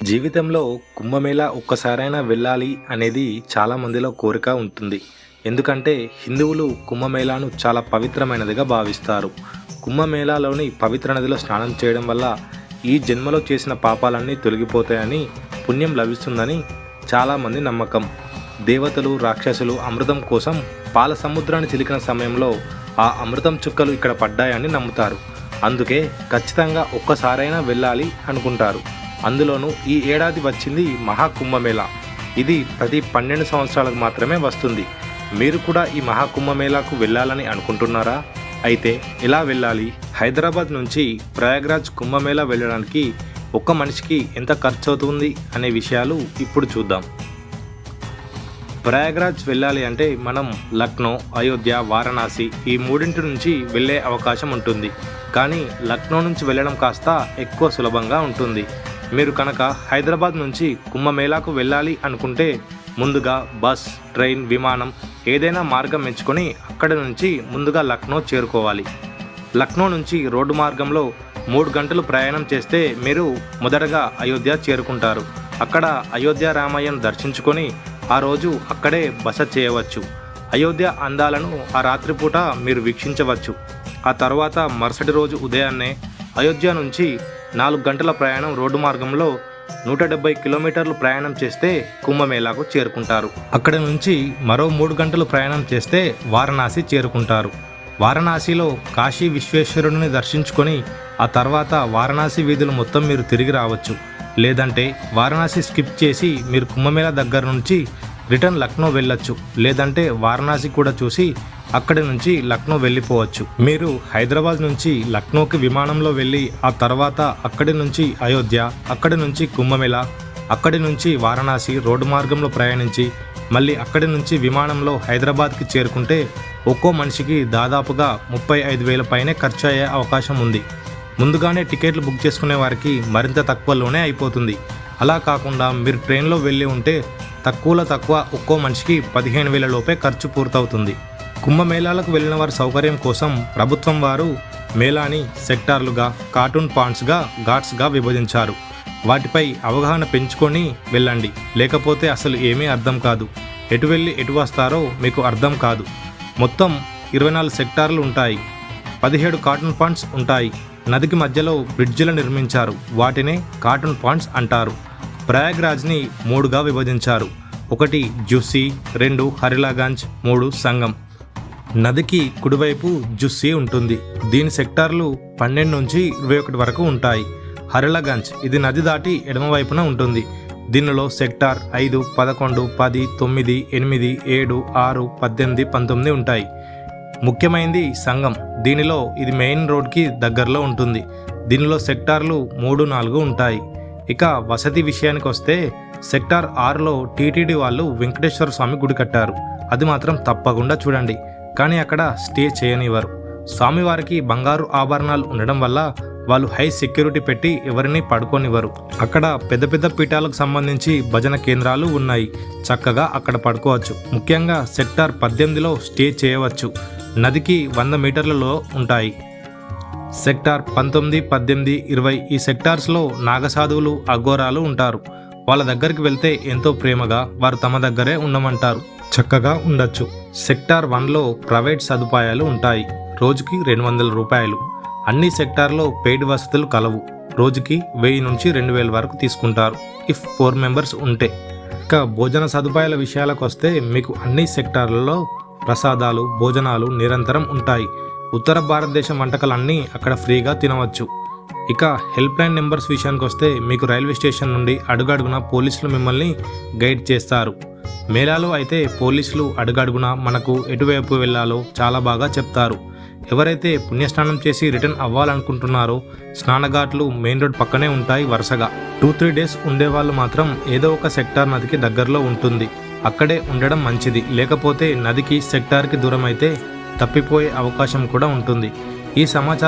జీవితంలో కుంభమేళా ఒక్కసారైనా వెళ్ళాలి అనేది చాలా మందిలో కోరిక ఉంటుంది. ఎందుకంటే హిందువులు కుంభమేళాను చాలా పవిత్రమైనదిగా భావిస్తారు. కుంభమేళాలోని పవిత్ర నదిలో స్నానం చేయడం వల్ల ఈ జన్మలో చేసిన పాపాలన్నీ తొలగిపోతాయని, పుణ్యం లభిస్తుందని చాలామంది నమ్మకం. దేవతలు, రాక్షసులు అమృతం కోసం పాల సముద్రాన్ని చిలికిన సమయంలో ఆ అమృతం చుక్కలు ఇక్కడ పడ్డాయని నమ్ముతారు. అందుకే ఖచ్చితంగా ఒక్కసారైనా వెళ్ళాలి అనుకుంటారు. అందులోనూ ఈ ఏడాది వచ్చింది మహాకుంభమేళా. ఇది ప్రతి 12 సంవత్సరాలకు మాత్రమే వస్తుంది. మీరు కూడా ఈ మహాకుంభమేళాకు వెళ్ళాలని అనుకుంటున్నారా? అయితే ఎలా వెళ్ళాలి? హైదరాబాద్ నుంచి ప్రయాగ్రాజ్ కుంభమేళా వెళ్ళడానికి ఒక్క మనిషికి ఎంత ఖర్చు అవుతుంది అనే విషయాలు ఇప్పుడు చూద్దాం. ప్రయాగ్రాజ్ వెళ్ళాలి అంటే మనం లక్నో, అయోధ్య, వారణాసి ఈ మూడింటి నుంచి వెళ్ళే అవకాశం ఉంటుంది. కానీ లక్నో నుంచి వెళ్ళడం కాస్త ఎక్కువ సులభంగా ఉంటుంది. మీరు కనుక హైదరాబాద్ నుంచి కుంభమేళాకు వెళ్ళాలి అనుకుంటే ముందుగా బస్, ట్రైన్, విమానం ఏదైనా మార్గం ఎంచుకొని అక్కడి నుంచి ముందుగా లక్నో చేరుకోవాలి. లక్నో నుంచి రోడ్డు మార్గంలో 3 గంటలు ప్రయాణం చేస్తే మీరు మొదటగా అయోధ్య చేరుకుంటారు. అక్కడ అయోధ్య రామయ్యను దర్శించుకొని ఆ రోజు అక్కడే బస చేయవచ్చు. అయోధ్య అందాలను ఆ రాత్రిపూట మీరు వీక్షించవచ్చు. ఆ తర్వాత మరుసటి రోజు ఉదయాన్నే అయోధ్య నుంచి 4 గంటల ప్రయాణం రోడ్డు మార్గంలో 170 కిలోమీటర్లు ప్రయాణం చేస్తే కుంభమేళాకు చేరుకుంటారు. అక్కడి నుంచి మరో 3 గంటలు ప్రయాణం చేస్తే వారణాసి చేరుకుంటారు. వారణాసిలో కాశీ విశ్వేశ్వరుడిని దర్శించుకొని ఆ తర్వాత వారణాసి వీధులు మొత్తం మీరు తిరిగి రావచ్చు. లేదంటే వారణాసి స్కిప్ చేసి మీరు కుంభమేళా దగ్గర నుంచి రిటర్న్ లక్నో వెళ్ళొచ్చు. లేదంటే వారణాసి కూడా చూసి అక్కడి నుంచి లక్నో వెళ్ళిపోవచ్చు. మీరు హైదరాబాద్ నుంచి లక్నోకి విమానంలో వెళ్ళి ఆ తర్వాత అక్కడి నుంచి అయోధ్య, అక్కడి నుంచి కుంభమేళా, అక్కడి నుంచి వారణాసి రోడ్డు మార్గంలో ప్రయాణించి మళ్ళీ అక్కడి నుంచి విమానంలో హైదరాబాద్కి చేరుకుంటే ఒక్కో మనిషికి దాదాపుగా 35,000 పైనే ఖర్చు అయ్యే అవకాశం ఉంది. ముందుగానే టికెట్లు బుక్ చేసుకునే వారికి మరింత తక్కువలోనే అయిపోతుంది. అలా కాకుండా మీరు ట్రైన్లో వెళ్ళి ఉంటే తక్కువలో తక్కువ ఒక్కో మనిషికి 15,000 లోపే ఖర్చు పూర్తవుతుంది. కుంభమేళాలకు వెళ్ళిన వారి సౌకర్యం కోసం ప్రభుత్వం వారు మేళాని సెక్టార్లుగా, కార్టూన్ పాయింట్స్గా, ఘాట్స్గా విభజించారు. వాటిపై అవగాహన పెంచుకొని వెళ్ళండి. లేకపోతే అసలు ఏమీ అర్థం కాదు. ఎటు వెళ్ళి ఎటు వస్తారో మీకు అర్థం కాదు. మొత్తం 24 సెక్టార్లు ఉంటాయి. 17 కార్టూన్ పాయింట్స్ ఉంటాయి. నదికి మధ్యలో బ్రిడ్జిలు నిర్మించారు. వాటినే కార్టూన్ పాయింట్స్ అంటారు. ప్రయాగ్రాజ్ని 3గా విభజించారు. 1 జుస్సీ, 2 హరిలాగంజ్, 3 సంగం. నదికి కుడివైపు జుస్సీ ఉంటుంది. దీని సెక్టార్లు 12 నుంచి 21 వరకు ఉంటాయి. హరిలాగంజ్ ఇది నది దాటి ఎడమవైపున ఉంటుంది. దీనిలో సెక్టార్ 5, 11, 10, 9, 8, 7, 6, 18, 19 ఉంటాయి. ముఖ్యమైనది సంగం. దీనిలో ఇది మెయిన్ రోడ్కి దగ్గరలో ఉంటుంది. దీనిలో సెక్టార్లు 3, 4 ఉంటాయి. ఇక వసతి విషయానికి వస్తే సెక్టార్ 6లో టీటీడీ వాళ్ళు వెంకటేశ్వర స్వామి గుడి కట్టారు. అది మాత్రం తప్పకుండా చూడండి. కానీ అక్కడ స్టే చేయనివ్వరు. స్వామివారికి బంగారు ఆభరణాలు ఉండడం వల్ల వాళ్ళు హై సెక్యూరిటీ పెట్టి ఎవరిని పడుకోనివ్వరు. అక్కడ పెద్ద పెద్ద పీఠాలకు సంబంధించి భజన కేంద్రాలు ఉన్నాయి. చక్కగా అక్కడ పడుకోవచ్చు. ముఖ్యంగా సెక్టార్ 18లో స్టే చేయవచ్చు. నదికి 100 మీటర్లలో ఉంటాయి. సెక్టార్ 19, 18, 20 ఈ సెక్టార్స్లో నాగసాధువులు, అఘోరాలు ఉంటారు. వాళ్ళ దగ్గరికి వెళ్తే ఎంతో ప్రేమగా వారు తమ దగ్గరే ఉండమంటారు. చక్కగా ఉండొచ్చు. సెక్టార్ 1లో ప్రైవేట్ సదుపాయాలు ఉంటాయి. రోజుకి 200 రూపాయలు. అన్ని సెక్టార్లో పెయిడ్ వసతులు కలవు. రోజుకి 1000 నుంచి 2000 వరకు తీసుకుంటారు ఇఫ్ 4 మెంబర్స్ ఉంటే. ఇక భోజన సదుపాయాల విషయాలకు వస్తే మీకు అన్ని సెక్టార్లలో ప్రసాదాలు, భోజనాలు నిరంతరం ఉంటాయి. ఉత్తర భారతదేశం వంటకాలన్నీ అక్కడ ఫ్రీగా తినవచ్చు. ఇక హెల్ప్ లైన్ నెంబర్స్ విషయానికి వస్తే మీకు రైల్వే స్టేషన్ నుండి అడుగడుగున పోలీసులు మిమ్మల్ని గైడ్ చేస్తారు. మేళాలో అయితే పోలీసులు అడుగడుగున మనకు ఎటువైపు వెళ్ళాలో చాలా బాగా చెప్తారు. ఎవరైతే పుణ్యస్నానం చేసి రిటర్న్ అవ్వాలనుకుంటున్నారో స్నానఘాట్లు మెయిన్ రోడ్ పక్కనే ఉంటాయి వరుసగా. 2-3 డేస్ ఉండేవాళ్ళు మాత్రం ఏదో ఒక సెక్టార్ నదికి దగ్గరలో ఉంటుంది. అక్కడే ఉండడం మంచిది. లేకపోతే నదికి సెక్టార్కి దూరం అయితే తప్పిపోయే అవకాశం కూడా ఉంటుంది. ఈ సమాచారం